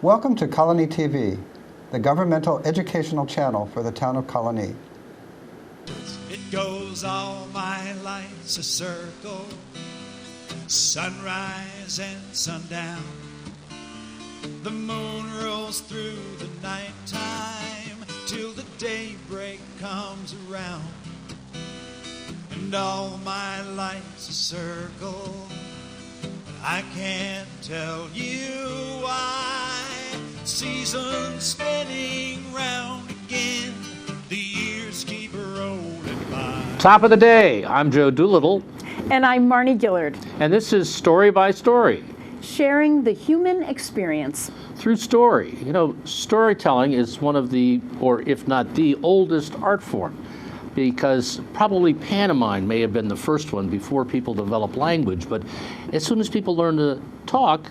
Welcome to Colonie TV, the governmental educational channel for the town of Colonie. It goes all my life's a circle, sunrise and sundown. The moon rolls through the nighttime till the daybreak comes around. And all my life's a circle, I can't tell you why. Seasons spinning round again, the years keep rolling by. Top of the day, I'm Joe Doolittle. And I'm Marni Gillard. And this is Story by Story. Sharing the human experience. Through story. You know, storytelling is one of the, or if not the oldest art form, because probably pantomime may have been the first one before people developed language, but as soon as people learned to talk,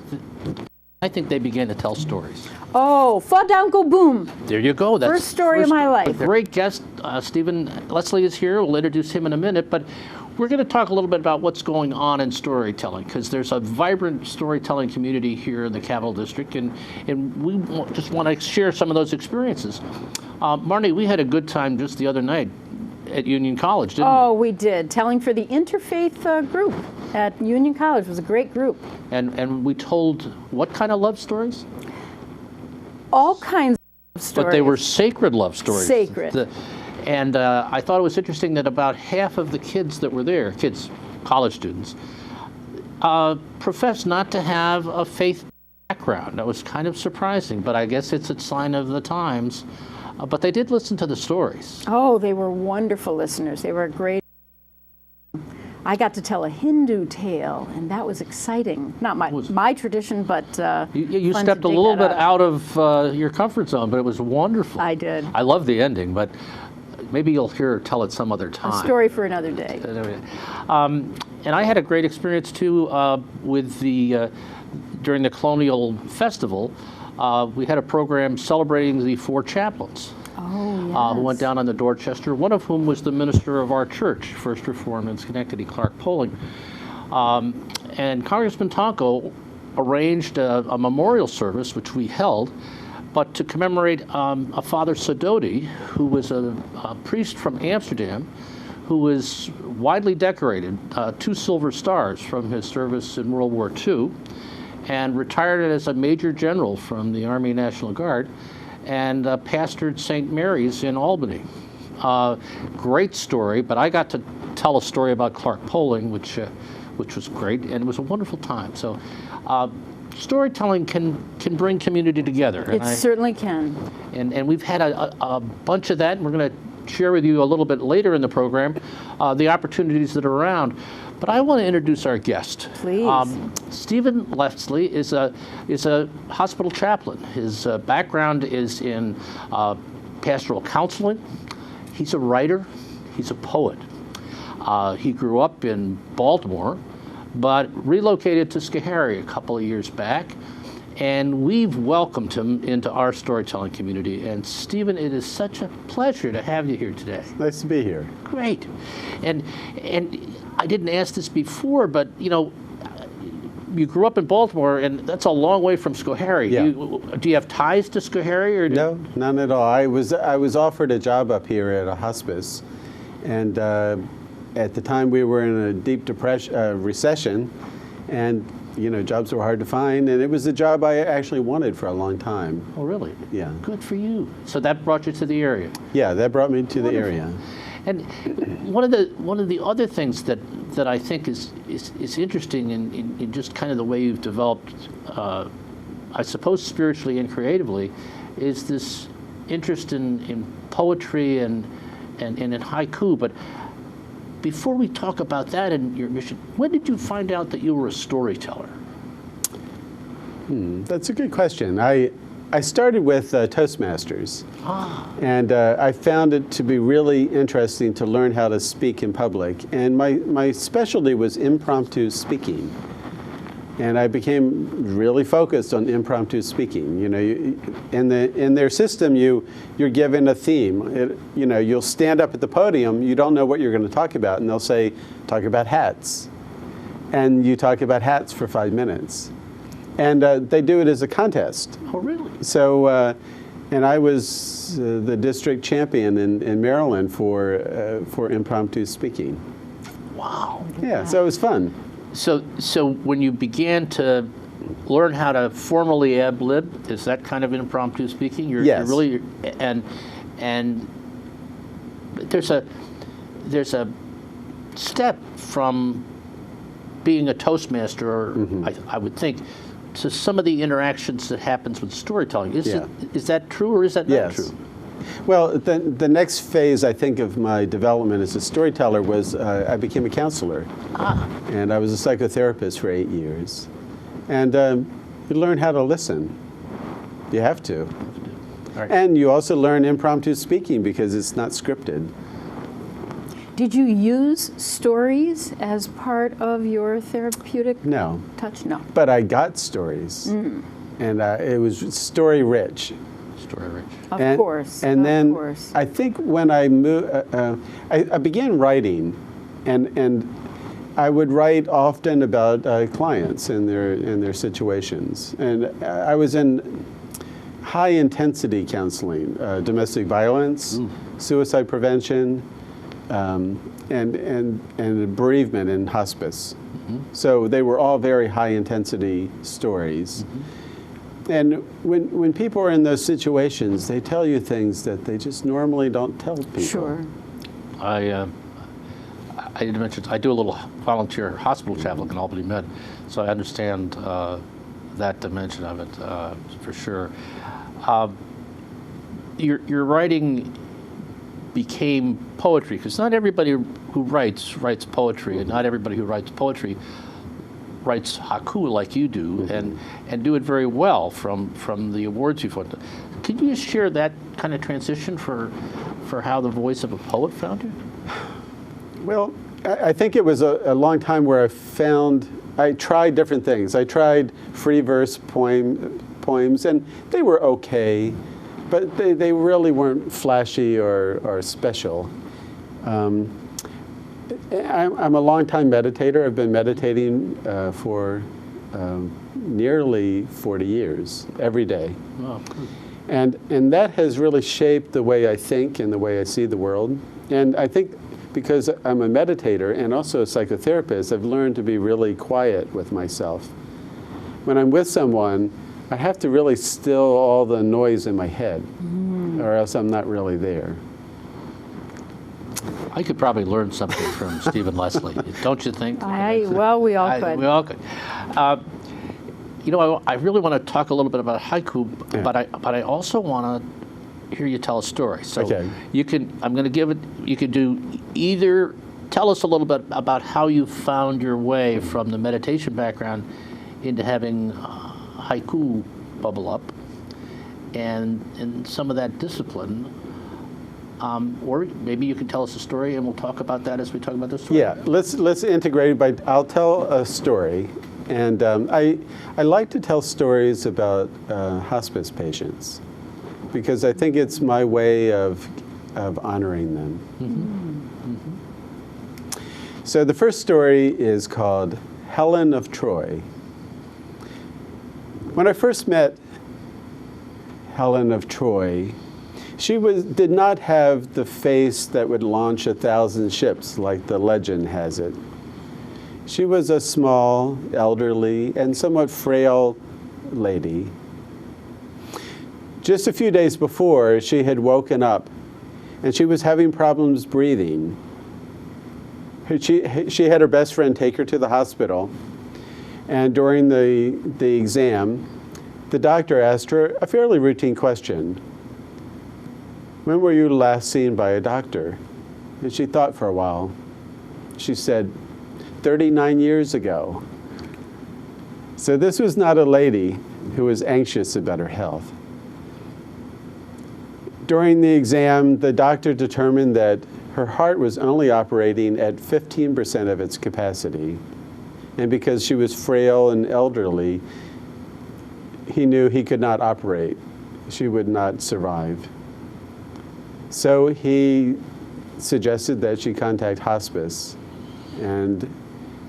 I think they began to tell stories. Oh, fall down, go boom. There you go. That's first story of my life. A great guest, Stephen Leslie is here. We'll introduce him in a minute, but we're going to talk a little bit about what's going on in storytelling, because there's a vibrant storytelling community here in the Capital District, and we just want to share some of those experiences. Marni, we had a good time just the other night at Union College, didn't we? Oh, we did. Telling for the interfaith group at Union College. It was a great group. And we told what kind of love stories? All kinds of stories. But they were sacred love stories. Sacred. And I thought it was interesting that about half of the kids that were there, college students, professed not to have a faith background. That was kind of surprising, but I guess it's a sign of the times. But they did listen to the stories. Oh, they were wonderful listeners. They were great. I got to tell a Hindu tale, and that was exciting. Not my tradition, but you stepped a little bit out of your comfort zone, but it was wonderful. I did. I love the ending, but maybe you'll hear her tell it some other time. A story for another day. And I had a great experience too with during the Colonial Festival. We had a program celebrating the four chaplains who went down on the Dorchester, one of whom was the minister of our church, First Reformed in Schenectady, Clark Poling. And Congressman Tonko arranged a memorial service, which we held, but to commemorate a Father Sidoti, who was a priest from Amsterdam, who was widely decorated, 2 silver stars from his service in World War II, and retired as a Major General from the Army National Guard, and pastored St. Mary's in Albany. Great story, but I got to tell a story about Clark Poling, which was great, and it was a wonderful time. So storytelling can bring community together. It certainly can. And we've had a bunch of that, and we're going to share with you a little bit later in the program the opportunities that are around. But I want to introduce our guest. Please. Stephen Leslie is a hospital chaplain. His background is in pastoral counseling. He's a writer. He's a poet. He grew up in Baltimore, but relocated to Schoharie a couple of years back. And we've welcomed him into our storytelling community. And Stephen, it is such a pleasure to have you here today. Nice to be here. Great. And I didn't ask this before, but you know, you grew up in Baltimore, and that's a long way from Schoharie. Yeah. Do you have ties to Schoharie? Or no, none at all. I was offered a job up here at a hospice, and at the time we were in a deep recession, and you know, jobs were hard to find, and it was a job I actually wanted for a long time. Oh, really? Yeah. Good for you. So that brought you to the area. Yeah, that brought me to the area. And one of the other things that I think is interesting in just kind of the way you've developed, I suppose spiritually and creatively, is this interest in poetry and in haiku. But before we talk about that and your mission, when did you find out that you were a storyteller? That's a good question. I started with Toastmasters, and I found it to be really interesting to learn how to speak in public. And my specialty was impromptu speaking. And I became really focused on impromptu speaking. You know, in their system, you're given a theme. You'll stand up at the podium. You don't know what you're going to talk about, and they'll say, "Talk about hats," and you talk about hats for 5 minutes. And they do it as a contest. Oh, really? So, and I was the district champion in Maryland for impromptu speaking. Wow. Yeah, so it was fun. So when you began to learn how to formally ad lib, is that kind of impromptu speaking? Yes. You're really, and there's a step from being a Toastmaster, or I would think, to some of the interactions that happens with storytelling. Is that true, or is that not true? Well, the next phase, I think, of my development as a storyteller was I became a counselor. And I was a psychotherapist for 8 years. And you learn how to listen. You have to. Right. And you also learn impromptu speaking because it's not scripted. Did you use stories as part of your therapeutic touch? No. But I got stories. And it was story rich. Story rich. Of course. And then I think when I moved, I began writing, and I would write often about clients and their situations. And I was in high intensity counseling, domestic violence, suicide prevention, and bereavement and hospice. So they were all very high intensity stories. And when people are in those situations, they tell you things that they just normally don't tell people. Sure. I didn't mention, I do a little volunteer hospital chaplain in Albany Med, so I understand that dimension of it for sure. Your writing became poetry, because not everybody who writes poetry, and not everybody who writes poetry writes haiku like you do, and do it very well from the awards you've won. Could you just share that kind of transition for how the voice of a poet found you? Well, I think it was a long time where I tried different things. I tried free verse poems, and they were okay, but they really weren't flashy or special. I'm a long-time meditator. I've been meditating for nearly 40 years, every day. Oh. And that has really shaped the way I think and the way I see the world. And I think because I'm a meditator and also a psychotherapist, I've learned to be really quiet with myself. When I'm with someone, I have to really still all the noise in my head, or else I'm not really there. I could probably learn something from Stephen Leslie, don't you think? Well, we all could. We all could. You know, I really want to talk a little bit about haiku, Yeah. but I also want to hear you tell a story. So Okay. I'm going to give it. You could do either. Tell us a little bit about how you found your way from the meditation background into having haiku bubble up, and some of that discipline. Or maybe you can tell us a story, and we'll talk about that as we talk about the story. Yeah, let's integrate it. I'll tell a story, and I like to tell stories about hospice patients because I think it's my way of honoring them. So the first story is called Helen of Troy. When I first met Helen of Troy, she did not have the face that would launch 1,000 ships like the legend has it. She was a small, elderly, and somewhat frail lady. Just a few days before, she had woken up, and she was having problems breathing. She had her best friend take her to the hospital, and during the exam, the doctor asked her a fairly routine question. When were you last seen by a doctor? And she thought for a while. She said, 39 years ago. So this was not a lady who was anxious about her health. During the exam, the doctor determined that her heart was only operating at 15% of its capacity. And because she was frail and elderly, he knew he could not operate. She would not survive. So he suggested that she contact hospice. And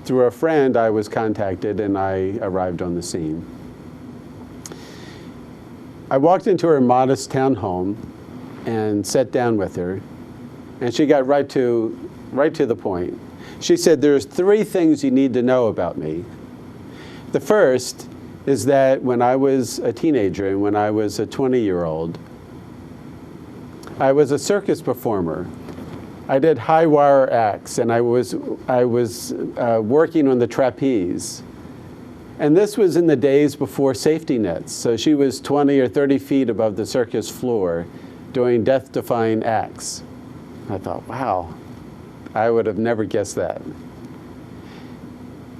through a friend, I was contacted and I arrived on the scene. I walked into her modest townhome and sat down with her, and she got right to the point. She said, "There's 3 things you need to know about me. The first is that when I was a teenager and when I was a 20-year-old, I was a circus performer. I did high wire acts, and I was working on the trapeze. And this was in the days before safety nets. So she was 20 or 30 feet above the circus floor doing death-defying acts." I thought, wow, I would have never guessed that.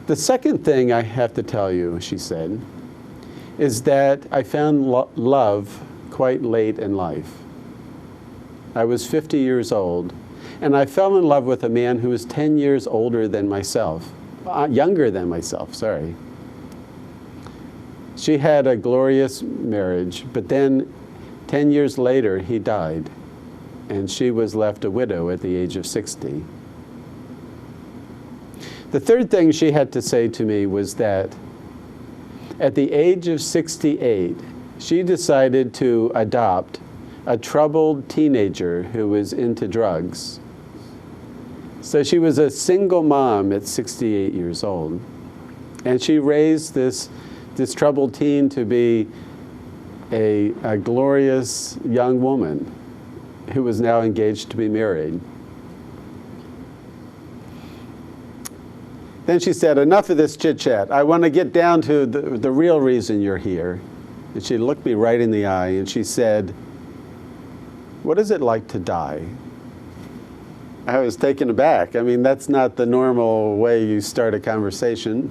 "The second thing I have to tell you," she said, "is that I found love quite late in life. I was 50 years old, and I fell in love with a man who was 10 years older than myself, younger than myself, sorry. She had a glorious marriage, but then 10 years later, he died, and she was left a widow at the age of 60. The third thing she had to say to me was that at the age of 68, she decided to adopt a troubled teenager who was into drugs. So she was a single mom at 68 years old, and she raised this troubled teen to be a glorious young woman who was now engaged to be married. Then she said, "Enough of this chit-chat. I want to get down to the real reason you're here." And she looked me right in the eye and she said, "What is it like to die?" I was taken aback. I mean, that's not the normal way you start a conversation.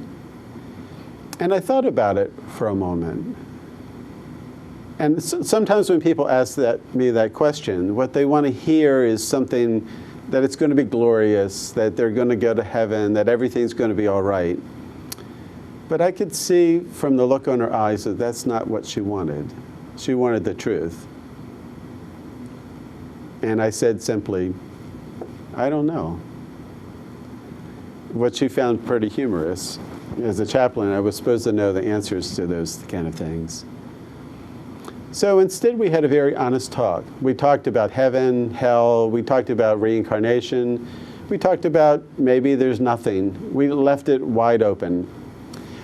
And I thought about it for a moment. And sometimes when people ask me that question, what they want to hear is something that it's going to be glorious, that they're going to go to heaven, that everything's going to be all right. But I could see from the look on her eyes that that's not what she wanted. She wanted the truth. And I said simply, "I don't know." What she found pretty humorous. As a chaplain, I was supposed to know the answers to those kind of things. So instead, we had a very honest talk. We talked about heaven, hell, we talked about reincarnation, we talked about maybe there's nothing. We left it wide open.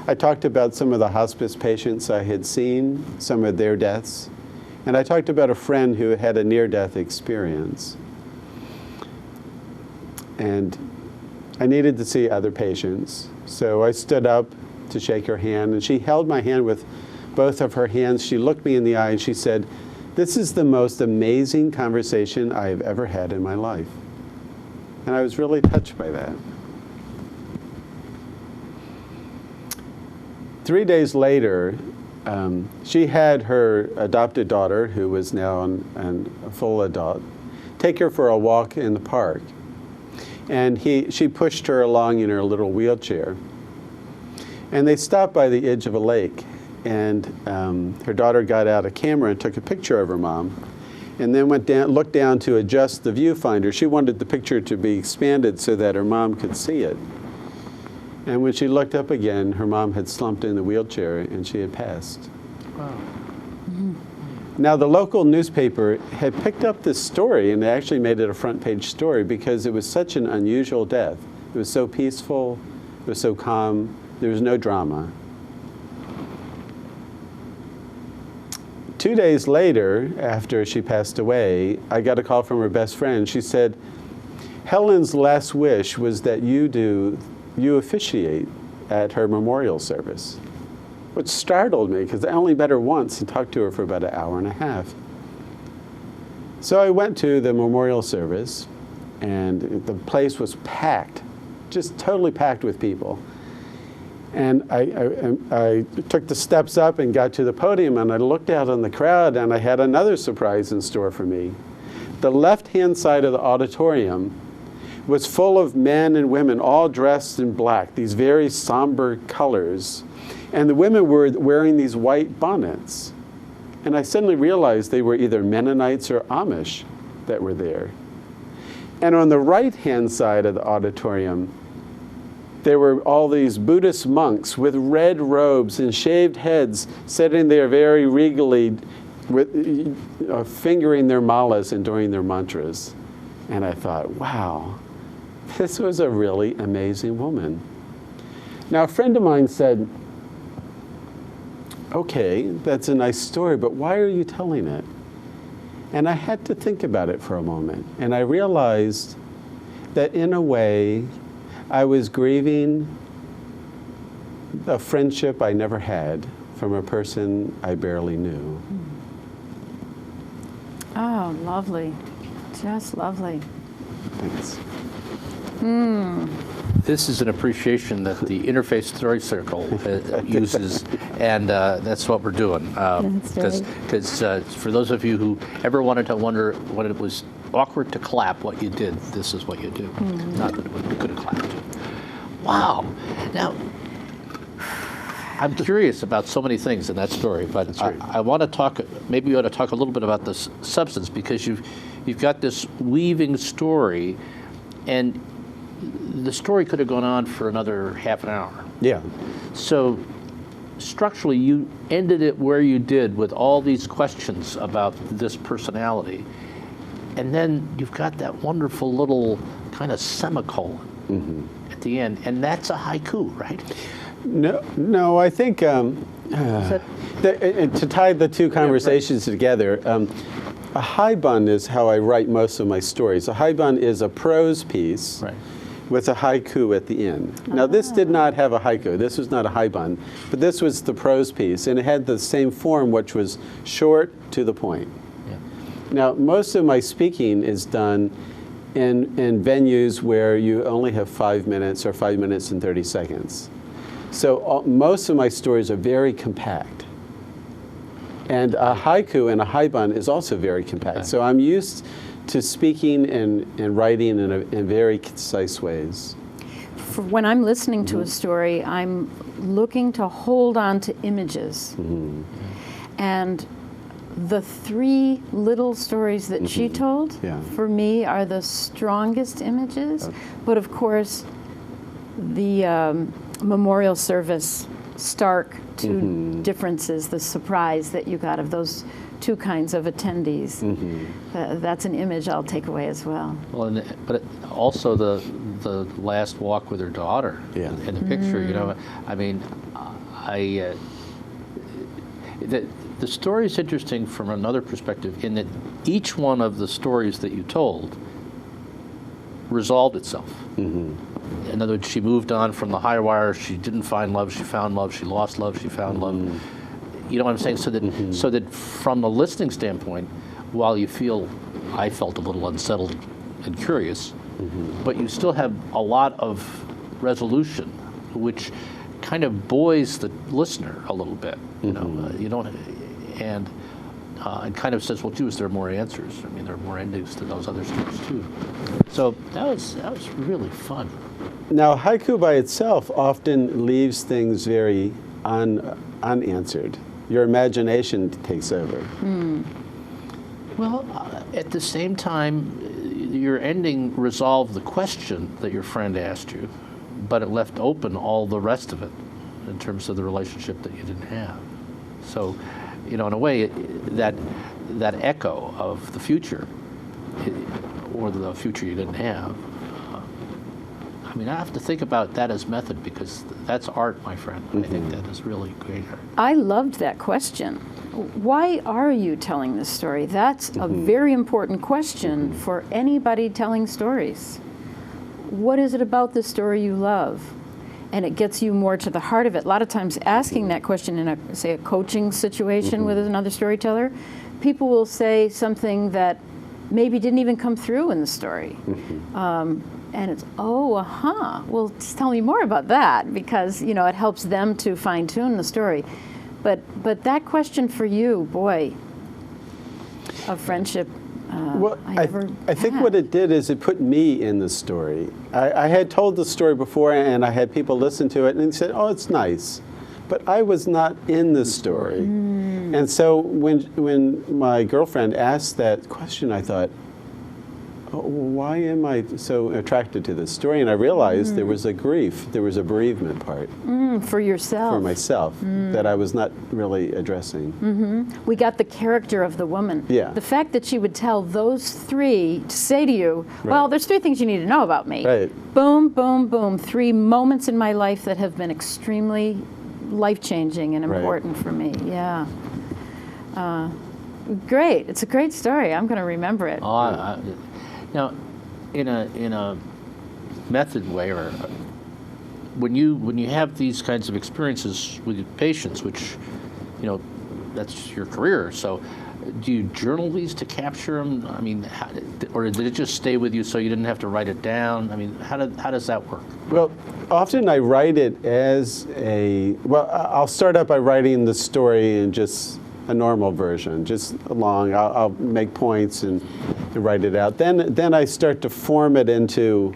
I talked about some of the hospice patients I had seen, some of their deaths, and I talked about a friend who had a near-death experience. And I needed to see other patients, so I stood up to shake her hand, and she held my hand with both of her hands. She looked me in the eye and she said, "This is the most amazing conversation I have ever had in my life." And I was really touched by that. 3 days later, she had her adopted daughter, who was now a full adult, take her for a walk in the park. And she pushed her along in her little wheelchair. And they stopped by the edge of a lake. And her daughter got out a camera and took a picture of her mom, and then looked down to adjust the viewfinder. She wanted the picture to be expanded so that her mom could see it. And when she looked up again, her mom had slumped in the wheelchair and she had passed. Wow. Now, the local newspaper had picked up this story and they actually made it a front page story because it was such an unusual death. It was so peaceful, it was so calm, there was no drama. 2 days later, after she passed away, I got a call from her best friend. She said, "Helen's last wish was that you officiate at her memorial service," which startled me because I only met her once and talked to her for about an hour and a half. So I went to the memorial service, and the place was packed, just totally packed with people. And I took the steps up and got to the podium, and I looked out on the crowd, and I had another surprise in store for me. The left-hand side of the auditorium was full of men and women, all dressed in black, these very somber colors. And the women were wearing these white bonnets. And I suddenly realized they were either Mennonites or Amish that were there. And on the right-hand side of the auditorium, there were all these Buddhist monks with red robes and shaved heads sitting there very regally with fingering their malas and doing their mantras. And I thought, wow, this was a really amazing woman. Now, a friend of mine said, okay, that's a nice story, but why are you telling it? And I had to think about it for a moment. And I realized that in a way, I was grieving a friendship I never had from a person I barely knew. Oh, lovely. Just lovely. Thanks. This is an appreciation that the Interfaith Story Circle uses, and that's what we're doing. Because for those of you who ever wanted to wonder when it was awkward to clap what you did, this is what you do. Not that you could have clapped. Wow. Now, I'm curious about so many things in that story, but I want to talk, maybe we ought to talk a little bit about the substance, because you've got this weaving story, and the story could have gone on for another half an hour. Yeah. So structurally, you ended it where you did with all these questions about this personality. And then you've got that wonderful little kind of semicolon at the end. And that's a haiku, right? No, I think to tie the two conversations together, a haibun is how I write most of my stories. A haibun is a prose piece. Right. With a haiku at the end. Now, this did not have a haiku. This was not a haibun, but this was the prose piece, and it had the same form, which was short, to the point. Yeah. Now, most of my speaking is done in venues where you only have 5 minutes or 5 minutes and 30 seconds. So most of my stories are very compact. And a haiku and a haibun is also very compact. Okay. So I'm used to speaking and writing in very concise ways. When I'm listening to a story, I'm looking to hold on to images. And the 3 little stories that she told, for me, are the strongest images. But of course, the memorial service, stark 2 differences, the surprise that you got of those 2 kinds of attendees. That's an image I'll take away as well. Well, but also the last walk with her daughter in the picture. You know, I mean, the story is interesting from another perspective in that each one of the stories that you told resolved itself. In other words, she moved on from the high wire. She didn't find love. She found love. She lost love. She found love. You know what I'm saying? So that from the listening standpoint, while I felt a little unsettled and curious, but you still have a lot of resolution, which kind of buoys the listener a little bit. You know, you don't, and it kind of says, well, gee, there are more answers. I mean, there are more endings to those other stories too. So that was really fun. Now, haiku by itself often leaves things very unanswered. Your imagination takes over. Well, at the same time, your ending resolved the question that your friend asked you, but it left open all the rest of it in terms of the relationship that you didn't have. So, you know, in a way, that echo of the future, or the future you didn't have, I mean, I have to think about that as method, because that's art, my friend. I think that is really great art. I loved that question. Why are you telling this story? That's a very important question for anybody telling stories. What is it about the story you love? And it gets you more to the heart of it. A lot of times asking that question in a coaching situation with another storyteller, people will say something that maybe didn't even come through in the story. And it's, well, just tell me more about that, because, you know, it helps them to fine-tune the story. But that question for you, boy, of friendship, well, I think what it did is it put me in the story. I had told the story before, and I had people listen to it, and they said, oh, it's nice. But I was not in the story. And so when my girlfriend asked that question, I thought, why am I so attracted to this story? And I realized there was a grief, there was a bereavement part For yourself. for myself that I was not really addressing. We got the character of the woman. Yeah. The fact that she would tell those three to say to you, well, there's 3 things you need to know about me. Right. Boom, boom, boom. 3 moments in my life that have been extremely life-changing and Right. important for me. Yeah. Great. It's a great story. I'm going to remember it. Now, in a method way, or when you have these kinds of experiences with your patients, which, that's your career. So, do you journal these to capture them? I mean, or did it just stay with you so you didn't have to write it down? I mean, how does that work? Well, often I write it as I'll start out by writing the story in just a normal version, just along. I'll make points and write it out. Then I start to form it into,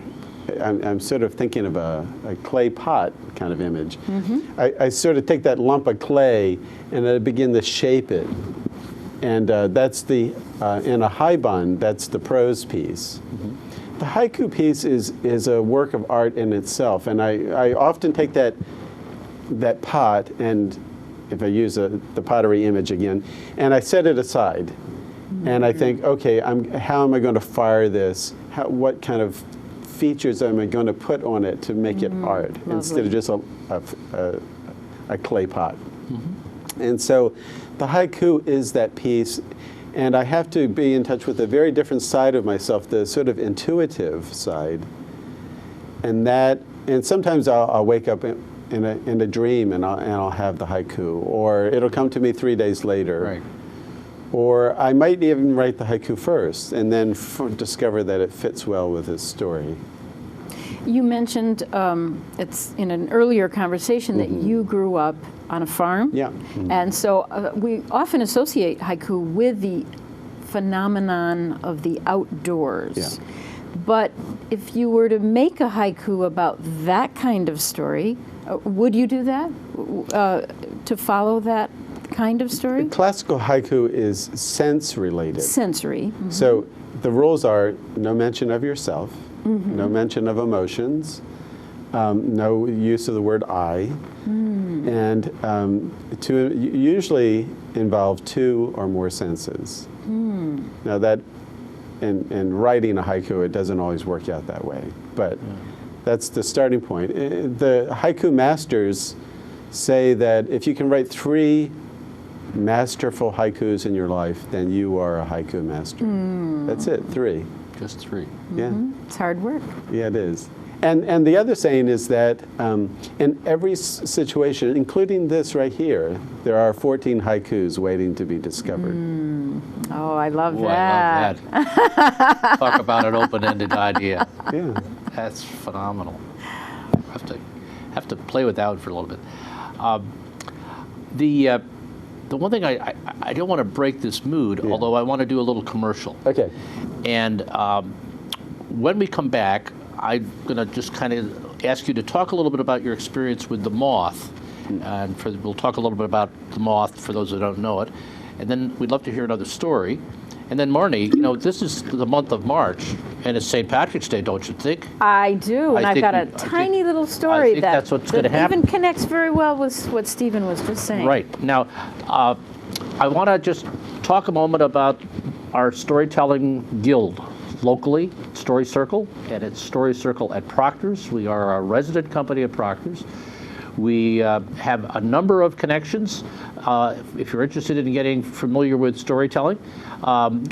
I'm sort of thinking of a clay pot kind of image. I sort of take that lump of clay and I begin to shape it. And that's in a haibun, that's the prose piece. The haiku piece is a work of art in itself, and I often take that pot, and if I use the pottery image again, and I set it aside, and I think, okay, how am I going to fire this? What kind of features am I going to put on it to make it art instead of just a clay pot? And so the haiku is that piece, and I have to be in touch with a very different side of myself, the sort of intuitive side. And sometimes I'll wake up in a dream and I'll have the haiku, or it'll come to me 3 days later. Right. Or I might even write the haiku first and then discover that it fits well with his story. You mentioned it's in an earlier conversation that you grew up on a farm. Yeah. And so we often associate haiku with the phenomenon of the outdoors. Yeah. But if you were to make a haiku about that kind of story, would you do that? To follow that kind of story? Classical haiku is sense related. Sensory. So the rules are no mention of yourself, no mention of emotions, no use of the word I, and to usually involve 2 or more senses. Now that, in writing a haiku, it doesn't always work out that way, but that's the starting point. The haiku masters say that if you can write 3 masterful haikus in your life, then you are a haiku master. That's it, 3. Just 3. Yeah. It's hard work. Yeah, it is. And the other saying is that in every situation, including this right here, there are 14 haikus waiting to be discovered. Oh, I love Ooh, that. I love that. Talk about an open-ended idea. Yeah. That's phenomenal. Have to play with that for a little bit. The one thing I don't want to break this mood, although I want to do a little commercial. Okay. And when we come back, I'm going to just kind of ask you to talk a little bit about your experience with the moth. And we'll talk a little bit about the moth for those that don't know it. And then we'd love to hear another story. And then Marni, this is the month of March, and it's St. Patrick's Day, don't you think? I do, and I've got a I tiny little I story think that's what's gonna that happen. even connects very well with what Stephen was just saying. Right. Now, I want to just talk a moment about our storytelling guild locally, Story Circle, and it's Story Circle at Proctor's. We are a resident company at Proctor's. We have a number of connections. If you're interested in getting familiar with storytelling,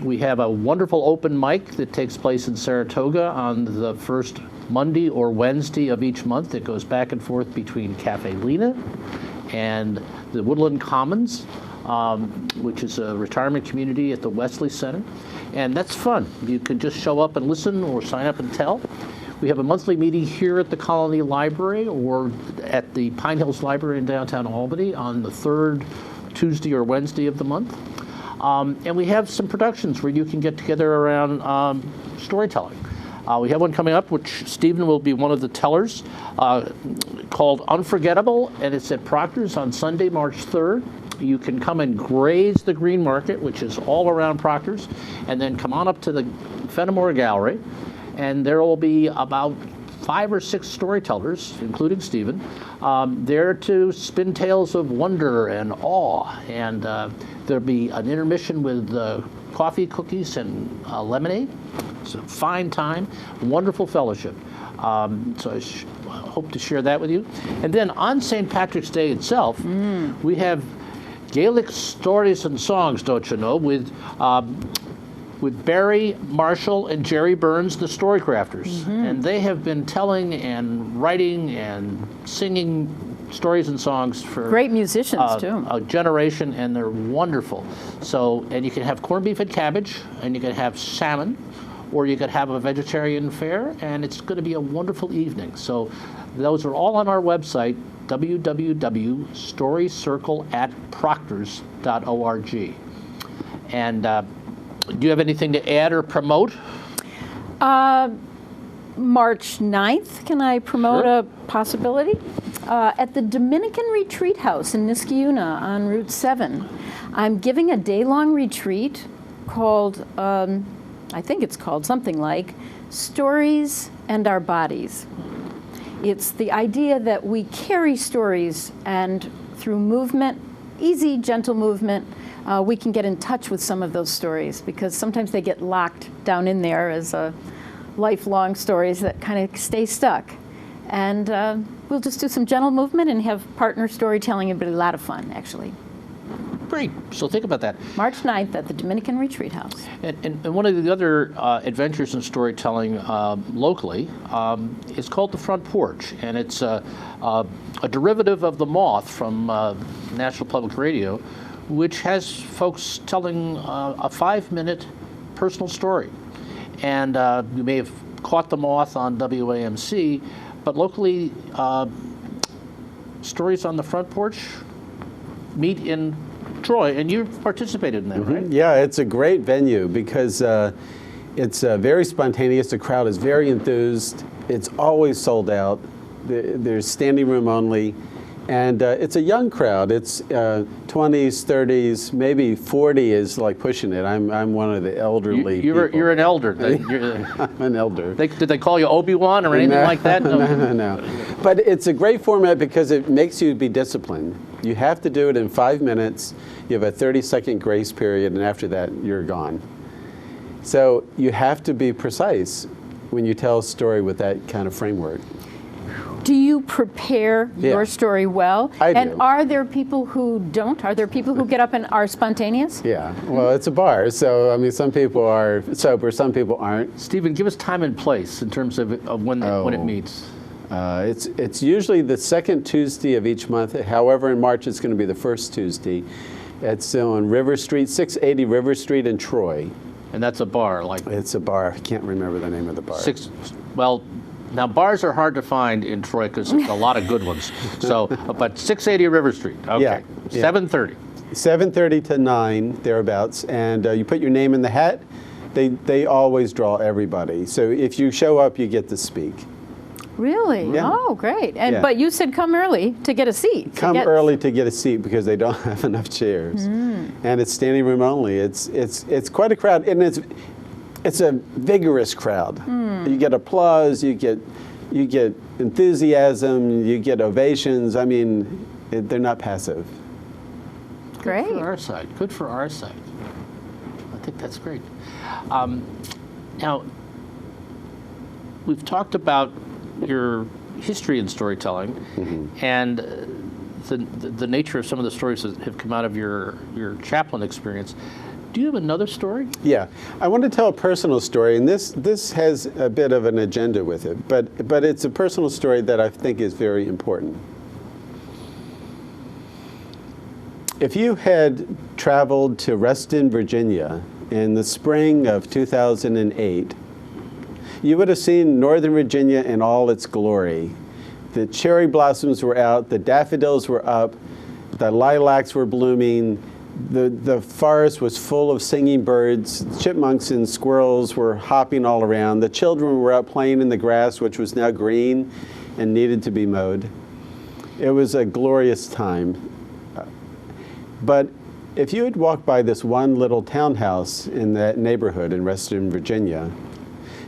we have a wonderful open mic that takes place in Saratoga on the first Monday or Wednesday of each month. It goes back and forth between Cafe Lena and the Woodland Commons, which is a retirement community at the Wesley Center. And that's fun. You can just show up and listen or sign up and tell. We have a monthly meeting here at the Colonie Library or at the Pine Hills Library in downtown Albany on the 3rd Tuesday or Wednesday of the month. And we have some productions where you can get together around storytelling. We have one coming up, which Stephen will be one of the tellers, called Unforgettable, and it's at Proctor's on Sunday, March 3rd. You can come and graze the Green Market, which is all around Proctor's, and then come on up to the Fenimore Gallery, and there will be about 5 or 6 storytellers, including Stephen, there to spin tales of wonder and awe. And there'll be an intermission with coffee, cookies, and lemonade. It's a fine time, wonderful fellowship. So I hope to share that with you. And then on St. Patrick's Day itself, we have Gaelic stories and songs, don't you know, with Barry Marshall and Jerry Burns, the Storycrafters. And they have been telling and writing and singing stories and songs for Great musicians, too. a generation, and they're wonderful. So, and you can have corned beef and cabbage, and you can have salmon, or you could have a vegetarian fare, and it's going to be a wonderful evening. So those are all on our website, www.storycircle@proctors.org. And do you have anything to add or promote? March 9th, can I promote Sure. a possibility? At the Dominican Retreat House in Niskayuna on Route 7, I'm giving a day-long retreat called, I think it's called something like Stories and Our Bodies. It's the idea that we carry stories, and through movement, easy, gentle movement, we can get in touch with some of those stories, because sometimes they get locked down in there as lifelong stories that kind of stay stuck. And we'll just do some gentle movement and have partner storytelling. It'll be a lot of fun, actually. Great. So think about that. March 9th at the Dominican Retreat House. And one of the other adventures in storytelling locally is called The Front Porch, and it's a derivative of The Moth from National Public Radio, which has folks telling a 5-minute personal story. And you may have caught The Moth on WAMC, but locally, Stories on the Front Porch meet in Troy, and you participated in that, right? Yeah, it's a great venue because it's very spontaneous. The crowd is very enthused. It's always sold out. There's standing room only. And it's a young crowd. It's 20s, 30s, maybe 40 is like pushing it. I'm one of the elderly people. You're an elder. I'm an elder. Did they call you Obi-Wan or anything like that? No. But it's a great format because it makes you be disciplined. You have to do it in 5 minutes. You have a 30-second grace period, and after that, you're gone. So you have to be precise when you tell a story with that kind of framework. Do you prepare your story well? I do. And are there people who don't? Are there people who get up and are spontaneous? Yeah, well, it's a bar, so I mean, some people are sober, some people aren't. Stephen, give us time and place in terms of when it meets. It's usually the second Tuesday of each month. However, in March, it's going to be the first Tuesday. It's on River Street, 680 River Street in Troy. And that's a bar, like It's a bar. I can't remember the name of the bar. Now, bars are hard to find in Troy because there's a lot of good ones. So, but 680 River Street, okay. Yeah. 7:30. 7:30 to 9, thereabouts. And you put your name in the hat. They always draw everybody. So if you show up, you get to speak. Really? Yeah. Oh, great. And Yeah. But you said come early to get a seat. Come early to get a seat because they don't have enough chairs. And it's standing room only. It's quite a crowd. And it's a vigorous crowd. You get applause, you get enthusiasm, you get ovations. I mean, they're not passive. Great. Good for our side. Good for our side. I think that's great. Now, we've talked about your history in storytelling and the nature of some of the stories that have come out of your chaplain experience. Do you have another story? Yeah, I want to tell a personal story, and this has a bit of an agenda with it, but it's a personal story that I think is very important. If you had traveled to Reston, Virginia in the spring of 2008, you would have seen Northern Virginia in all its glory. The cherry blossoms were out, the daffodils were up, the lilacs were blooming, the forest was full of singing birds, chipmunks and squirrels were hopping all around, the children were out playing in the grass, which was now green and needed to be mowed. It was a glorious time. But if you had walked by this one little townhouse in that neighborhood in Western Virginia,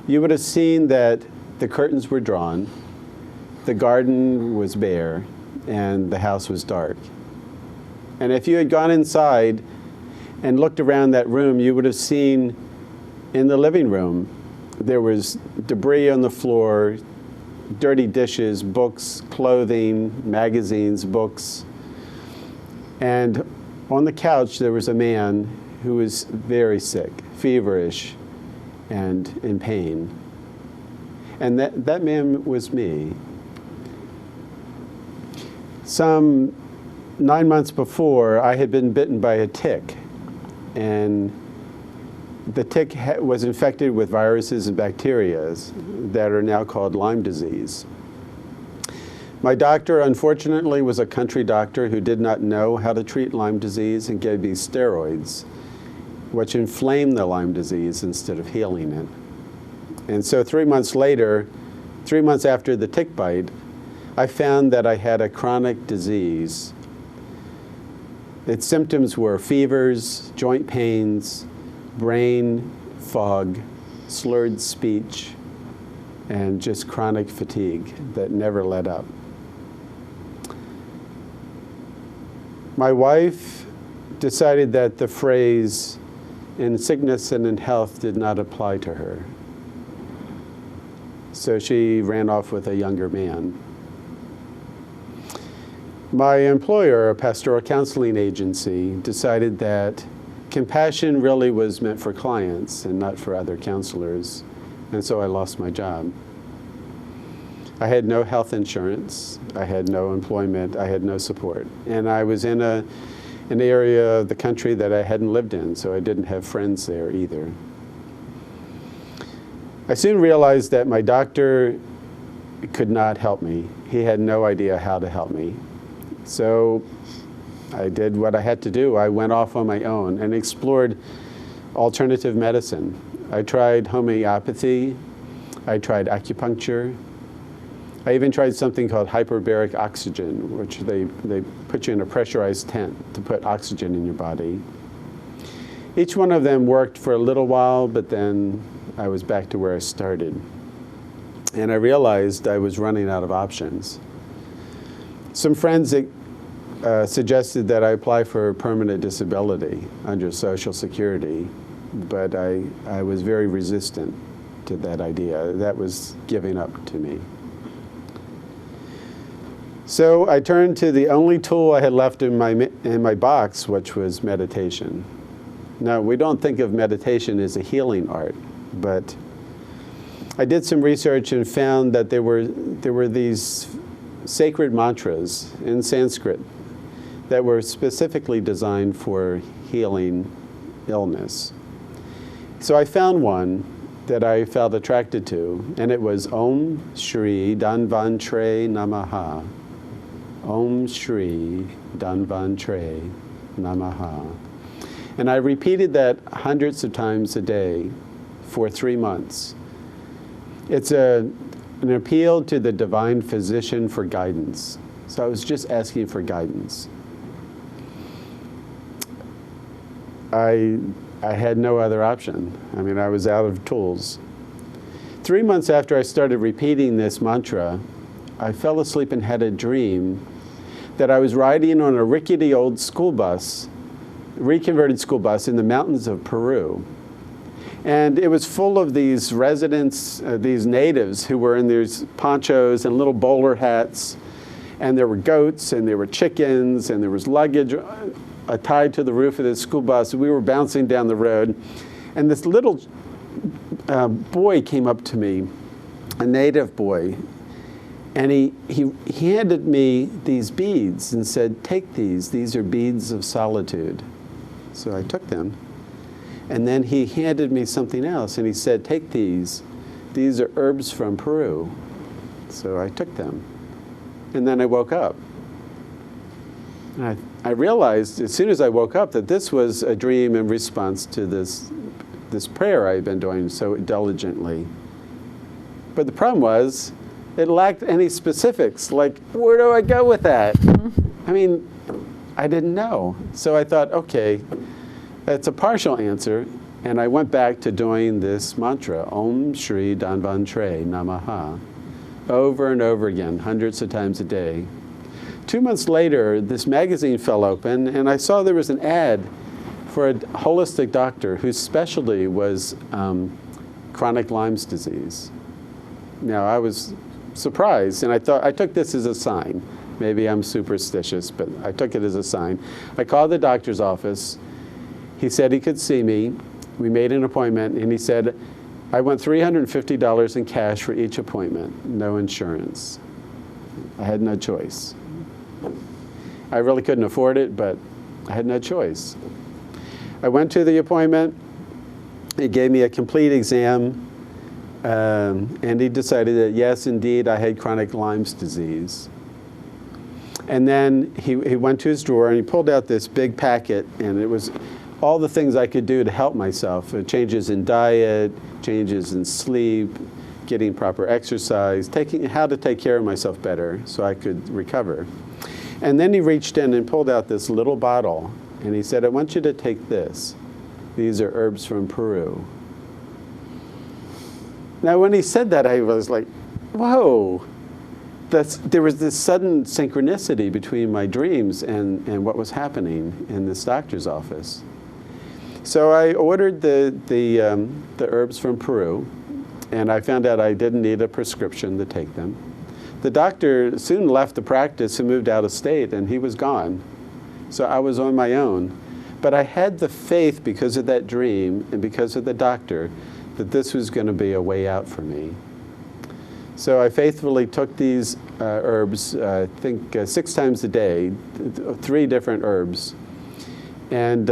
you would have seen that the curtains were drawn, the garden was bare, and the house was dark. And if you had gone inside and looked around that room, you would have seen in the living room there was debris on the floor, dirty dishes, books, clothing, magazines, books. And on the couch there was a man who was very sick, feverish, and in pain. And that man was me. Some 9 months before, I had been bitten by a tick, and the tick was infected with viruses and bacteria that are now called Lyme disease. My doctor, unfortunately, was a country doctor who did not know how to treat Lyme disease and gave me steroids, which inflamed the Lyme disease instead of healing it. And so 3 months later, 3 months after the tick bite, I found that I had a chronic disease. Its symptoms were fevers, joint pains, brain fog, slurred speech, and just chronic fatigue that never let up. My wife decided that the phrase "in sickness and in health" did not apply to her. So she ran off with a younger man. My employer, a pastoral counseling agency, decided that compassion really was meant for clients and not for other counselors, and so I lost my job. I had no health insurance, I had no employment, I had no support, and I was in an area of the country that I hadn't lived in, so I didn't have friends there either. I soon realized that my doctor could not help me. He had no idea how to help me. So I did what I had to do. I went off on my own and explored alternative medicine. I tried homeopathy. I tried acupuncture. I even tried something called hyperbaric oxygen, which they put you in a pressurized tent to put oxygen in your body. Each one of them worked for a little while, but then I was back to where I started. And I realized I was running out of options. Some friends suggested that I apply for permanent disability under Social Security, but I was very resistant to that idea. That was giving up to me. So I turned to the only tool I had left in my box, which was meditation. Now, we don't think of meditation as a healing art, but I did some research and found that there were these sacred mantras in Sanskrit that were specifically designed for healing illness. So I found one that I felt attracted to, and it was Om Shri Dhanvantre Namaha. Om Shri Dhanvantre Namaha. And I repeated that hundreds of times a day for 3 months. It's an appeal to the divine physician for guidance. So I was just asking for guidance. I had no other option. I mean, I was out of tools. 3 months after I started repeating this mantra, I fell asleep and had a dream that I was riding on a rickety old school bus, reconverted school bus in the mountains of Peru. And it was full of these residents, these natives who were in these ponchos and little bowler hats. And there were goats, and there were chickens, and there was luggage tied to the roof of this school bus. We were bouncing down the road. And this little boy came up to me, a native boy. And he handed me these beads and said, "Take these. These are beads of solitude." So I took them. And then he handed me something else, and he said, "Take these. These are herbs from Peru." So I took them. And then I woke up. And I realized as soon as I woke up that this was a dream in response to this prayer I had been doing so diligently. But the problem was, it lacked any specifics, like, where do I go with that? I mean, I didn't know. So I thought, okay, that's a partial answer. And I went back to doing this mantra, Om Shri Danvantre Namaha, over and over again, hundreds of times a day. 2 months later, this magazine fell open, and I saw there was an ad for a holistic doctor whose specialty was chronic Lyme's disease. Now, I was surprised, and I took this as a sign. Maybe I'm superstitious, but I took it as a sign. I called the doctor's office. He said he could see me. We made an appointment, and he said, I want $350 in cash for each appointment, no insurance. I had no choice. I really couldn't afford it, but I had no choice. I went to the appointment. He gave me a complete exam, and he decided that, yes, indeed, I had chronic Lyme's disease. And then he went to his drawer, and he pulled out this big packet, and it was all the things I could do to help myself. Changes in diet, changes in sleep, getting proper exercise, how to take care of myself better so I could recover. And then he reached in and pulled out this little bottle, and he said, I want you to take this. These are herbs from Peru. Now, when he said that, I was like, whoa. There was this sudden synchronicity between my dreams and what was happening in this doctor's office. So I ordered the herbs from Peru, and I found out I didn't need a prescription to take them. The doctor soon left the practice and moved out of state, and he was gone. So I was on my own. But I had the faith, because of that dream and because of the doctor, that this was going to be a way out for me. So I faithfully took these herbs, I think 6 times a day, 3 different herbs. And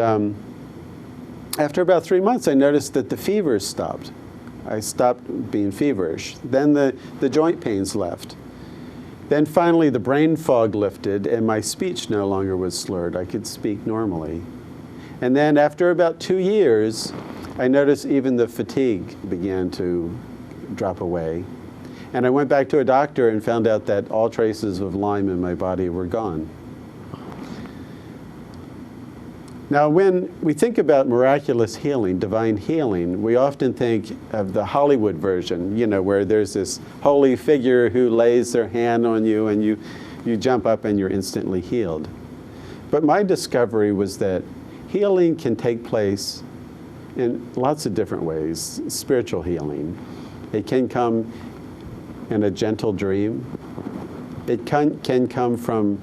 after about 3 months, I noticed that the fever stopped. I stopped being feverish. Then the joint pains left. Then finally the brain fog lifted, and my speech no longer was slurred. I could speak normally. And then after about 2 years, I noticed even the fatigue began to drop away. And I went back to a doctor and found out that all traces of Lyme in my body were gone. Now, when we think about miraculous healing, divine healing, we often think of the Hollywood version, where there's this holy figure who lays their hand on you and you jump up and you're instantly healed. But my discovery was that healing can take place in lots of different ways. Spiritual healing. It can come in a gentle dream. It can come from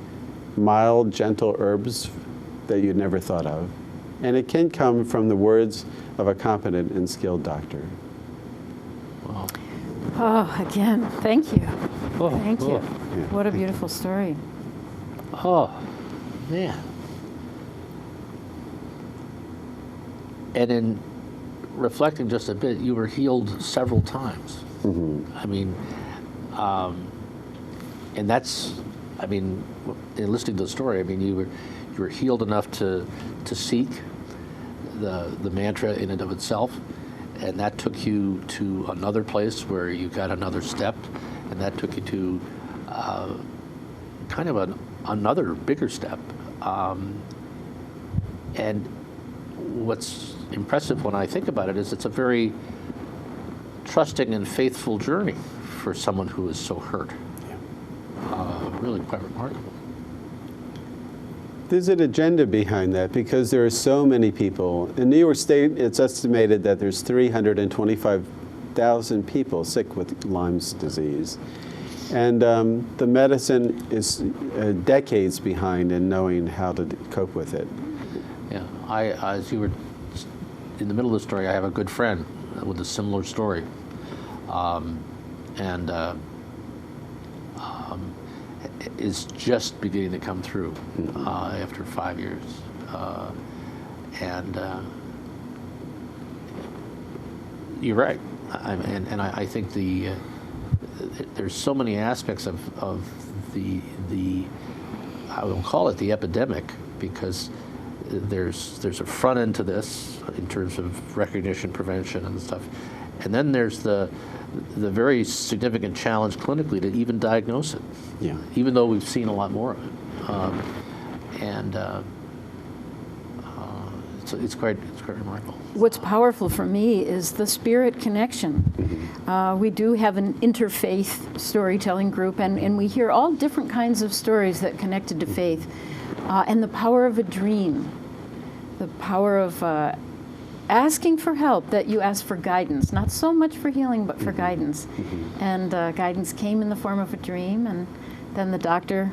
mild, gentle herbs that you'd never thought of. And it can come from the words of a competent and skilled doctor. Wow. Oh, again, thank you. Oh, Thank you. oh. Yeah, What a thank you. beautiful story. Oh, man. And in reflecting just a bit, you were healed several times. Mm-hmm. I mean, and that's, in listening to the story, you were healed enough to seek the mantra in and of itself, and that took you to another place where you got another step, and that took you to kind of another bigger step. And what's impressive when I think about it is it's a very trusting and faithful journey for someone who is so hurt. Really quite remarkable. There's an agenda behind that, because there are so many people. In New York State, it's estimated that there's 325,000 people sick with Lyme's disease. And the medicine is decades behind in knowing how to cope with it. Yeah, as you were in the middle of the story, I have a good friend with a similar story. Is just beginning to come through after 5 years. You're right. I think there's so many aspects of the I will call it the epidemic, because there's a front end to this in terms of recognition, prevention, and stuff, and then there's the very significant challenge clinically to even diagnose it. Yeah. Even though we've seen a lot more of it. And it's quite remarkable. What's powerful for me is the spirit connection. We do have an interfaith storytelling group, and we hear all different kinds of stories that connected to faith. And the power of a dream, the power of asking for help, that you ask for guidance, not so much for healing, but for guidance. And guidance came in the form of a dream, and then the doctor,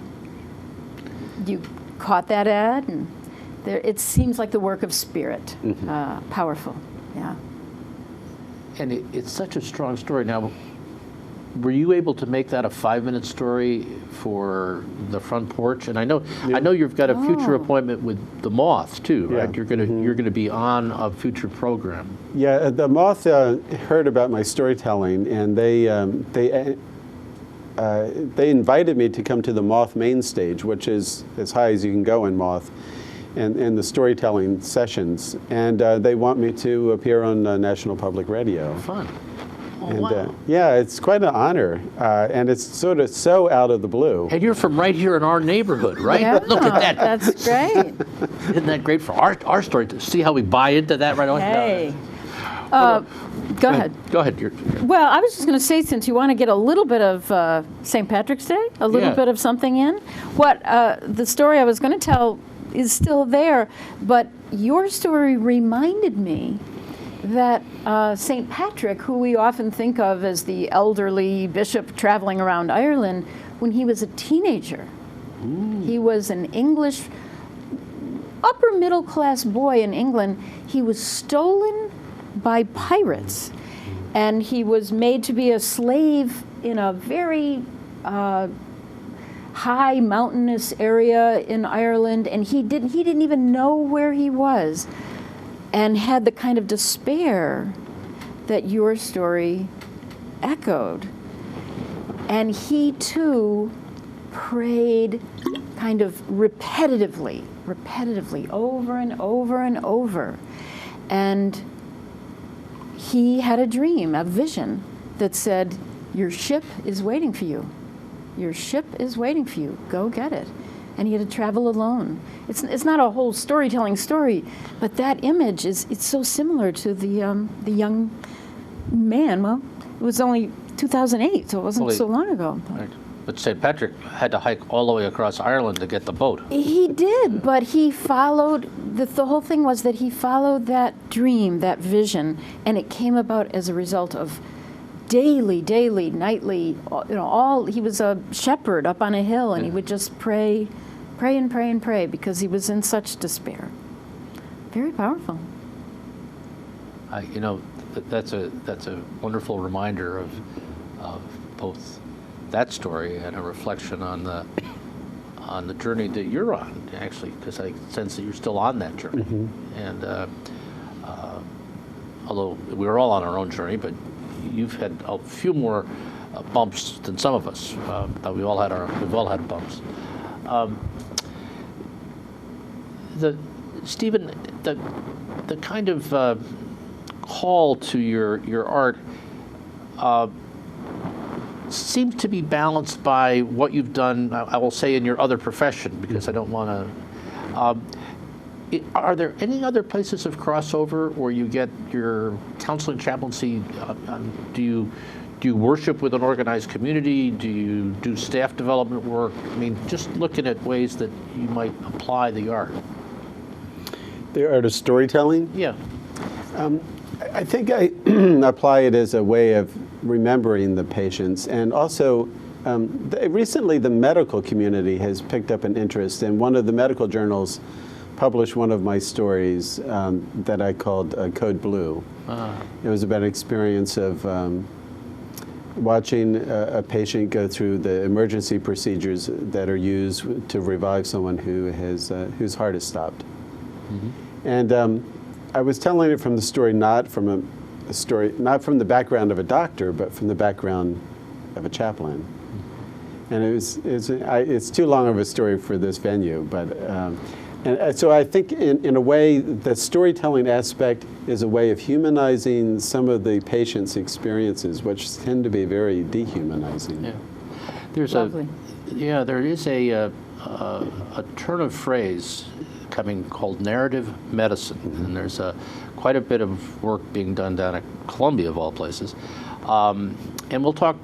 you caught that ad, and it seems like the work of spirit. Powerful, yeah. And it's such a strong story. Now, were you able to make that a 5-minute story for the front porch? And I know you've got a future appointment with the Moth too, right? Yeah. You're gonna be on a future program. Yeah, the Moth heard about my storytelling, and they invited me to come to the Moth main stage, which is as high as you can go in Moth, and the storytelling sessions. And they want me to appear on National Public Radio. Fun. Oh, And wow. yeah, it's quite an honor, and it's sort of so out of the blue. And you're from right here in our neighborhood, right? Yeah, Look at that. that's great. Isn't that great for our story to see how we buy into that right away? Hey. Go ahead. Go ahead. Well, I was just going to say, since you want to get a little bit of St. Patrick's Day, a little Yeah. bit of something in, what the story I was going to tell is still there, but your story reminded me that St. Patrick, who we often think of as the elderly bishop traveling around Ireland, when he was a teenager, he was an English, upper middle class boy in England. He was stolen by pirates, and he was made to be a slave in a very high mountainous area in Ireland, and he didn't even know where he was, and had the kind of despair that your story echoed. And he too prayed kind of repetitively, over and over and over. And he had a dream, a vision that said, your ship is waiting for you. Your ship is waiting for you. Go get it. And he had to travel alone. It's not a whole storytelling story, but that image it's so similar to the young man. Well, it was only 2008, so it wasn't so long ago. Right. But St. Patrick had to hike all the way across Ireland to get the boat. He did, but he followed, the whole thing was that he followed that dream, that vision, and it came about as a result of daily, nightly, he was a shepherd up on a hill, and he would just pray and pray because he was in such despair. Very powerful. That's a wonderful reminder of both that story and a reflection on the journey that you're on, actually, because I sense that you're still on that journey. And although we're all on our own journey, but you've had a few more bumps than some of us. We've all had bumps. Stephen, the kind of call to your art seems to be balanced by what you've done, I will say, in your other profession, because I don't want to. Are there any other places of crossover where you get your counseling chaplaincy? Do you worship with an organized community? Do you do staff development work? I mean, just looking at ways that you might apply the art. The art of storytelling? Yeah. I think I apply it as a way of remembering the patients, and also recently the medical community has picked up an interest, and one of the medical journals published one of my stories that I called Code Blue. It was about an experience of watching a patient go through the emergency procedures that are used to revive someone whose heart has stopped. And I was telling it from the story, not from the background of a doctor, but from the background of a chaplain. And it's too long of a story for this venue, but and so I think in a way the storytelling aspect is a way of humanizing some of the patient's experiences, which tend to be very dehumanizing. Yeah. There's Lovely. Yeah, there is a turn of phrase coming called narrative medicine, and there's quite a bit of work being done down at Columbia, of all places. And we'll talk,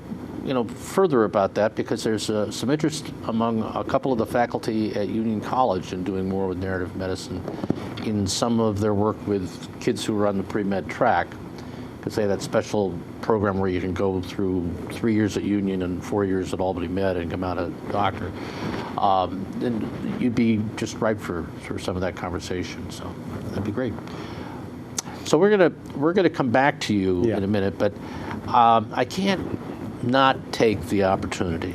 further about that because there's some interest among a couple of the faculty at Union College in doing more with narrative medicine in some of their work with kids who are on the pre-med track, because they have that special program where you can go through 3 years at Union and 4 years at Albany Med and come out a doctor. Then you'd be just ripe for some of that conversation. So that'd be great. So we're gonna come back to you in a minute, but I can't not take the opportunity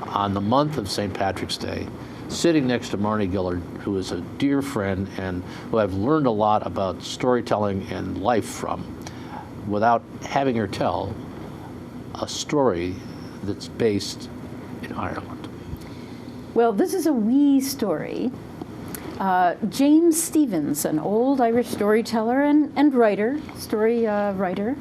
on the month of St. Patrick's Day, sitting next to Marni Gillard, who is a dear friend and who I've learned a lot about storytelling and life from, without having her tell a story that's based in Ireland. Well, this is a wee story. James Stephens, an old Irish storyteller and writer, story writer,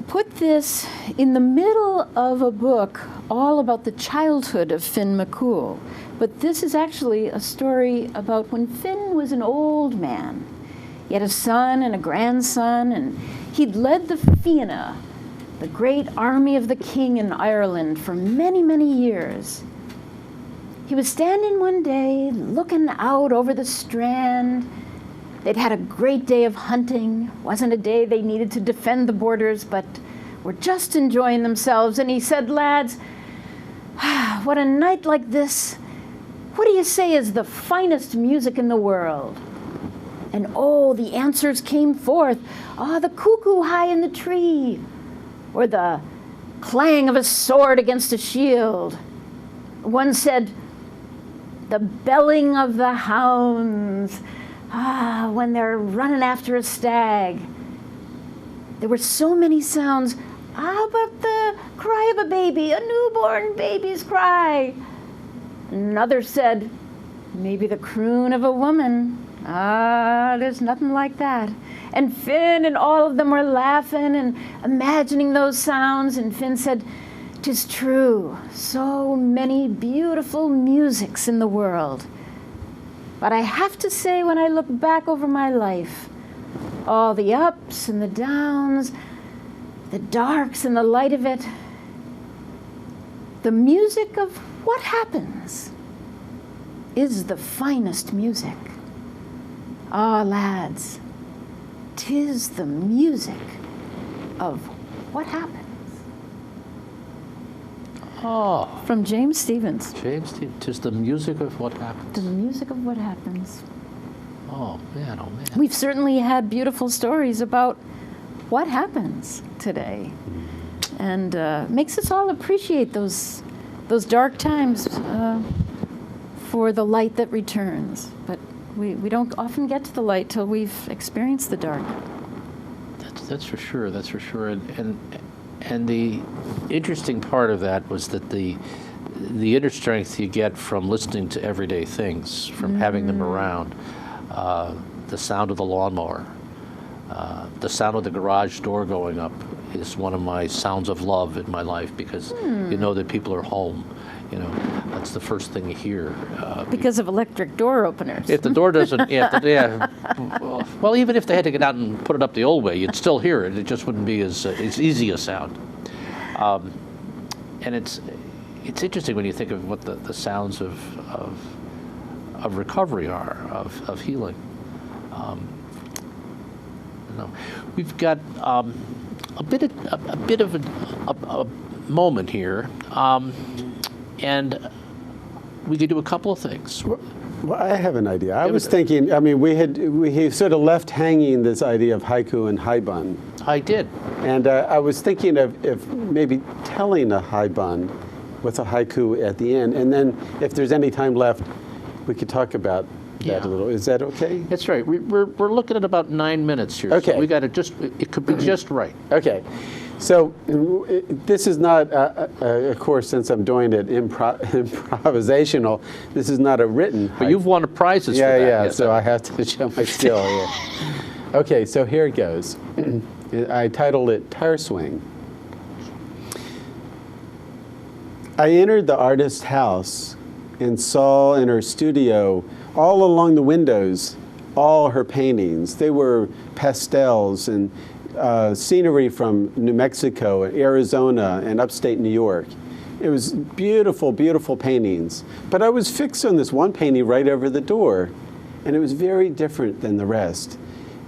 put this in the middle of a book all about the childhood of Finn McCool. But this is actually a story about when Finn was an old man. He had a son and a grandson, and he'd led the Fianna, the great army of the king in Ireland, for many, many years. He was standing one day looking out over the strand. They'd had a great day of hunting. Wasn't a day they needed to defend the borders, but were just enjoying themselves. And he said, "Lads, what a night like this. What do you say is the finest music in the world?" And oh, the answers came forth. The cuckoo high in the tree, or the clang of a sword against a shield. One said, the belling of the hounds, when they're running after a stag. There were so many sounds. How about the cry of a baby, a newborn baby's cry? Another said, maybe the croon of a woman. There's nothing like that. And Finn and all of them were laughing and imagining those sounds. And Finn said, "'Tis true, so many beautiful musics in the world. But I have to say, when I look back over my life, all the ups and the downs, the darks and the light of it, the music of what happens is the finest music. Lads, 'tis the music of what happens." From James Stephens. James Stephens, 'tis the music of what happens. The music of what happens. Oh man. We've certainly had beautiful stories about what happens today, and makes us all appreciate those dark times for the light that returns. But we don't often get to the light till we've experienced the dark. That's for sure. That's for sure. And the interesting part of that was that the inner strength you get from listening to everyday things, from having them around, the sound of the lawnmower, the sound of the garage door going up is one of my sounds of love in my life, because you know that people are home. That's the first thing you hear. Because of electric door openers. If the door doesn't, well, even if they had to get out and put it up the old way, you'd still hear it. It just wouldn't be as easy a sound. And it's interesting when you think of what the sounds of recovery are, of healing. We've got a bit of a moment here. And we could do a couple of things. Well, I have an idea. I was thinking, we sort of left hanging this idea of haiku and haibun. I did. And I was thinking of maybe telling a haibun with a haiku at the end. And then if there's any time left, we could talk about that a little. Is that okay? That's right. We're looking at about 9 minutes here. Okay. So we got to it could be just right. Okay. So this is not, of course, since I'm doing it improvisational, this is not a written haiku. But you've won prizes for that. Yeah, so I have to show my skill here. Okay, so here it goes. I titled it Tire Swing. I entered the artist's house and saw in her studio, all along the windows, all her paintings. They were pastels and scenery from New Mexico, Arizona, and upstate New York. It was beautiful, beautiful paintings. But I was fixed on this one painting right over the door, and it was very different than the rest.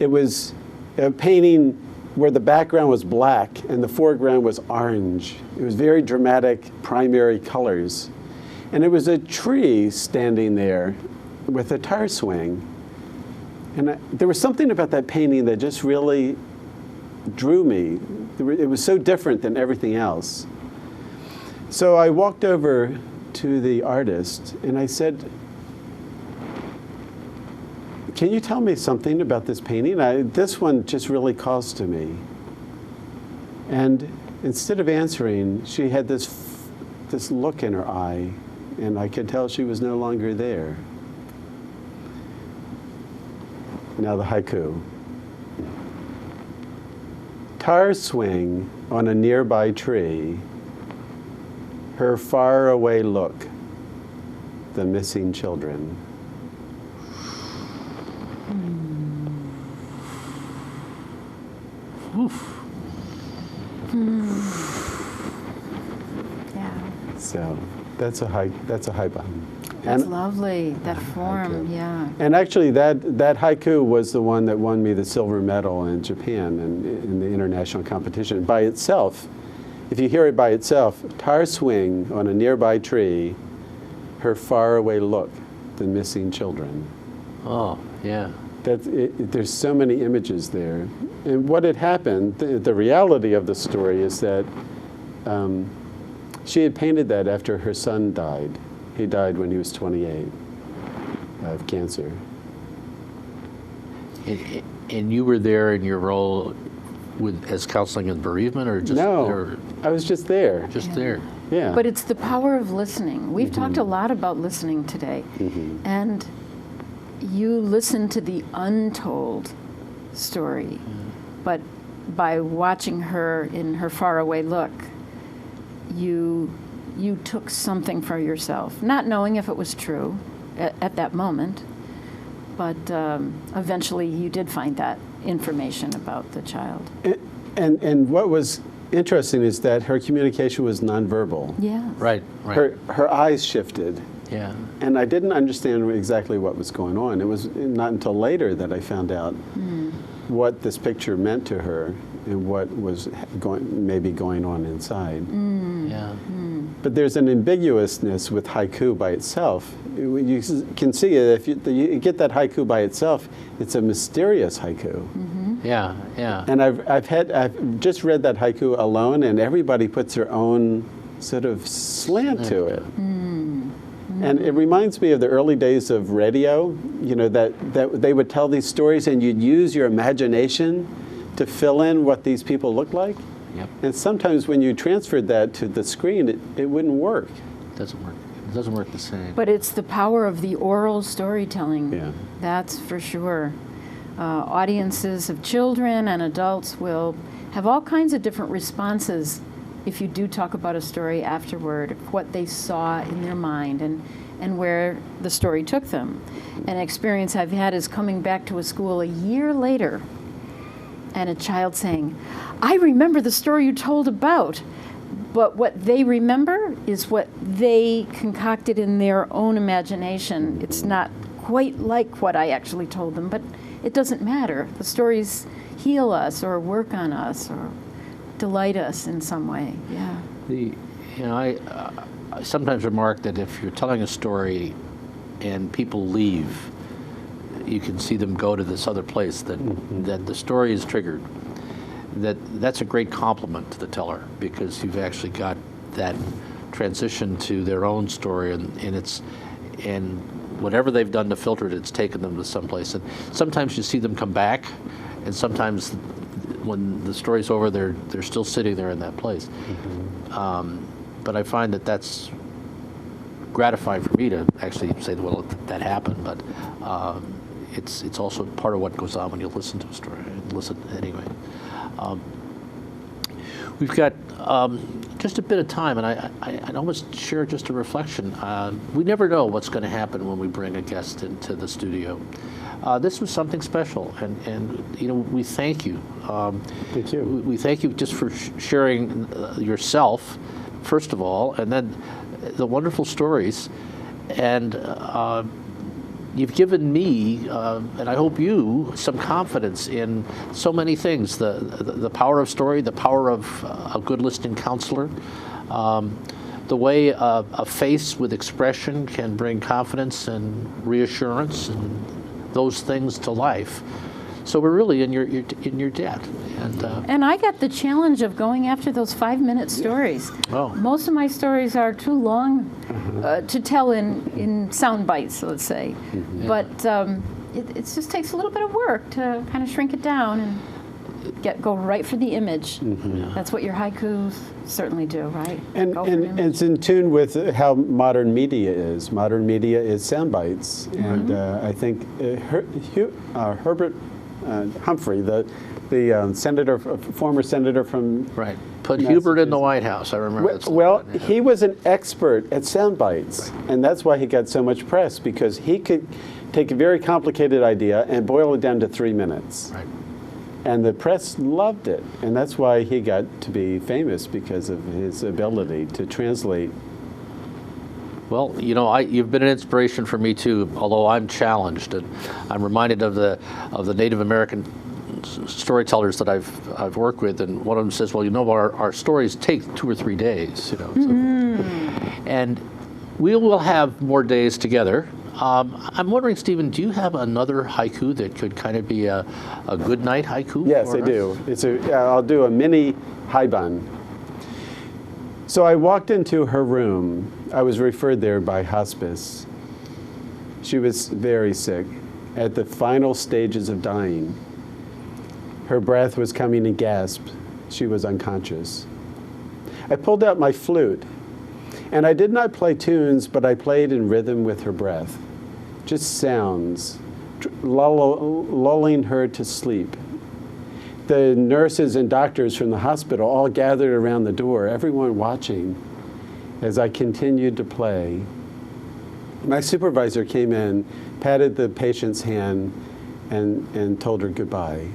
It was a painting where the background was black and the foreground was orange. It was very dramatic, primary colors. And it was a tree standing there with a tire swing. And there was something about that painting that just really drew me. It was so different than everything else. So I walked over to the artist and I said, "Can you tell me something about this painting? This one just really calls to me." And instead of answering, she had this look in her eye, and I could tell she was no longer there. Now the haiku. Tire swing on a nearby tree, her faraway look, the missing children. Oof. Yeah. So that's a high. That's a haiku. That's lovely, that form, haiku. yeah. And actually, that haiku was the one that won me the silver medal in Japan in the international competition. By itself, if you hear it by itself, tire swing on a nearby tree, her faraway look, the missing children. Oh, yeah. There's so many images there. And what had happened, the reality of the story is that she had painted that after her son died. He died when he was 28 of cancer. And you were there in your role as counseling and bereavement, or just No, I was just there. Just there? Yeah. But it's the power of listening. We've talked a lot about listening today. And you listen to the untold story. But by watching her in her faraway look, you took something for yourself, not knowing if it was true at that moment, but eventually you did find that information about the child. And what was interesting is that her communication was nonverbal. Yeah. Right. Her eyes shifted. Yeah. And I didn't understand exactly what was going on. It was not until later that I found out what this picture meant to her and what was maybe going on inside. Yeah. But there's an ambiguousness with haiku by itself. You can see it, if you get that haiku by itself, it's a mysterious haiku. Yeah, yeah. And I've just read that haiku alone, and everybody puts their own sort of slant to it. And it reminds me of the early days of radio, you know, that they would tell these stories and you'd use your imagination to fill in what these people look like. Yep. And sometimes when you transferred that to the screen, it wouldn't work. It doesn't work. It doesn't work the same. But it's the power of the oral storytelling. Yeah. That's for sure. Audiences of children and adults will have all kinds of different responses if you do talk about a story afterward, what they saw in their mind and where the story took them. An experience I've had is coming back to a school a year later and a child saying, "I remember the story you told about," but what they remember is what they concocted in their own imagination. It's not quite like what I actually told them, but it doesn't matter. The stories heal us or work on us or delight us in some way. Yeah. I sometimes remark that if you're telling a story and people leave, you can see them go to this other place that the story is triggered. That's a great compliment to the teller, because you've actually got that transition to their own story, and whatever they've done to filter it, it's taken them to someplace. And sometimes you see them come back, and sometimes when the story's over, they're still sitting there in that place. But I find that that's gratifying for me to actually say, well, that happened. But it's also part of what goes on when you listen to a story. Listen anyway. We've got just a bit of time, and I'd almost share just a reflection. We never know what's going to happen when we bring a guest into the studio. This was something special, and you know, we thank you. Thank you. We thank you just for sharing yourself, first of all, and then the wonderful stories. And you've given me, and I hope you, some confidence in so many things. The power of story, the power of a good listening counselor, the way a face with expression can bring confidence and reassurance and those things to life. So we're really in your debt. And I got the challenge of going after those 5-minute stories. Oh. Most of my stories are too long to tell in sound bites, let's say. But it just takes a little bit of work to kind of shrink it down and go right for the image. That's what your haikus certainly do, right? And it's in tune with how modern media is. Modern media is sound bites. And I think Herbert Humphrey, the senator, former senator from Right. Put Hubert in the White House. I remember that. Well, he was an expert at sound bites, and that's why he got so much press, because he could take a very complicated idea and boil it down to 3 minutes. Right. And the press loved it, and that's why he got to be famous, because of his ability to translate. Well, you know, you've been an inspiration for me too, although I'm challenged, and I'm reminded of the Native American storytellers that I've worked with, and one of them says, "Well, you know, our stories take 2 or 3 days, you know." So, and we will have more days together. I'm wondering, Stephen, do you have another haiku that could kind of be a good night haiku? Yes, I do. I'll do a mini haibun. So I walked into her room. I was referred there by hospice. She was very sick, at the final stages of dying. Her breath was coming in gasps. She was unconscious. I pulled out my flute, and I did not play tunes, but I played in rhythm with her breath. Just sounds, lulling her to sleep. The nurses and doctors from the hospital all gathered around the door, everyone watching as I continued to play. My supervisor came in, patted the patient's hand, and told her goodbye.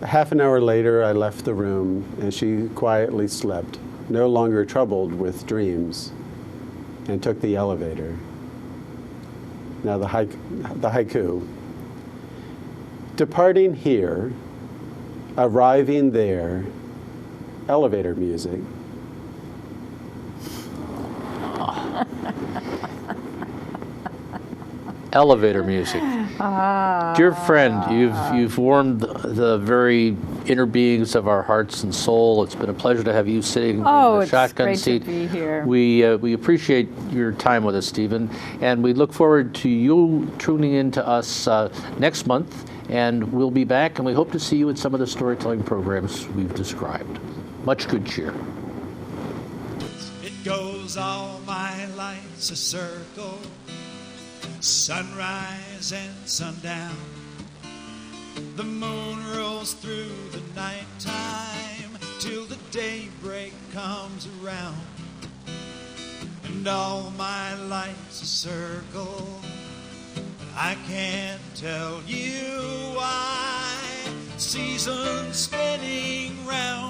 Half an hour later, I left the room, and she quietly slept, no longer troubled with dreams, and took the elevator. Now the haiku. Departing here, arriving there, elevator music. Elevator music. Dear friend, you've warmed the very inner beings of our hearts and soul. It's been a pleasure to have you sitting in the shotgun seat. It's great to be here. We appreciate your time with us, Stephen, and we look forward to you tuning in to us next month, and we'll be back, and we hope to see you in some of the storytelling programs we've described. Much good cheer. It goes all my life's a circle, sunrise and sundown. The moon rolls through the nighttime till the daybreak comes around. And all my life's a circle, I can't tell you why. Seasons spinning round.